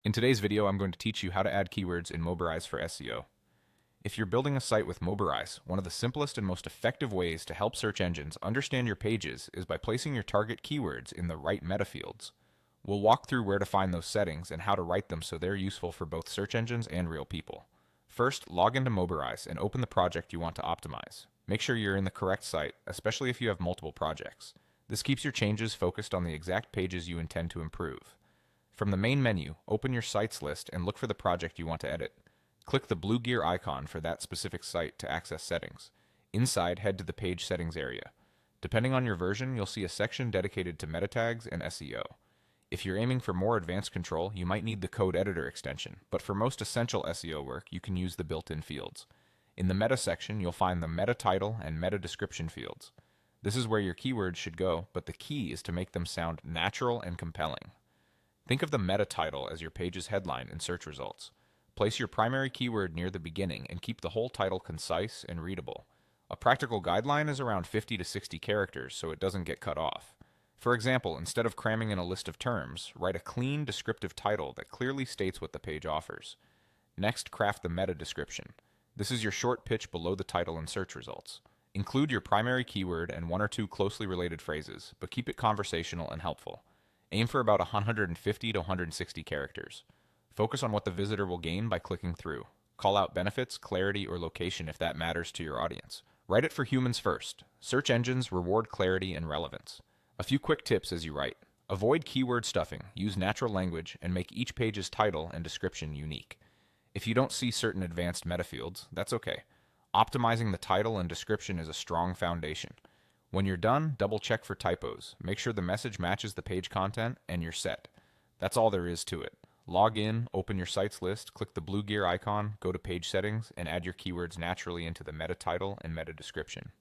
In today's video, I'm going to teach you how to add keywords in Mobirise for SEO. If you're building a site with Mobirise, one of the simplest and most effective ways to help search engines understand your pages is by placing your target keywords in the right meta fields. We'll walk through where to find those settings and how to write them so they're useful for both search engines and real people. First, log into Mobirise and open the project you want to optimize. Make sure you're in the correct site, especially if you have multiple projects. This keeps your changes focused on the exact pages you intend to improve. From the main menu, open your sites list and look for the project you want to edit. Click the blue gear icon for that specific site to access settings. Inside, head to the page settings area. Depending on your version, you'll see a section dedicated to meta tags and SEO. If you're aiming for more advanced control, you might need the code editor extension, but for most essential SEO work, you can use the built-in fields. In the meta section, you'll find the meta title and meta description fields. This is where your keywords should go, but the key is to make them sound natural and compelling. Think of the meta title as your page's headline in search results. Place your primary keyword near the beginning and keep the whole title concise and readable. A practical guideline is around 50 to 60 characters so it doesn't get cut off. For example, instead of cramming in a list of terms, write a clean, descriptive title that clearly states what the page offers. Next, craft the meta description. This is your short pitch below the title in search results. Include your primary keyword and one or two closely related phrases, but keep it conversational and helpful. Aim for about 150 to 160 characters. Focus on what the visitor will gain by clicking through. Call out benefits, clarity, or location if that matters to your audience. Write it for humans first. Search engines reward clarity and relevance. A few quick tips as you write. Avoid keyword stuffing, use natural language, and make each page's title and description unique. If you don't see certain advanced meta fields, that's okay. Optimizing the title and description is a strong foundation. When you're done, double check for typos. Make sure the message matches the page content, and you're set. That's all there is to it. Log in, open your sites list, click the blue gear icon, go to page settings, and add your keywords naturally into the meta title and meta description.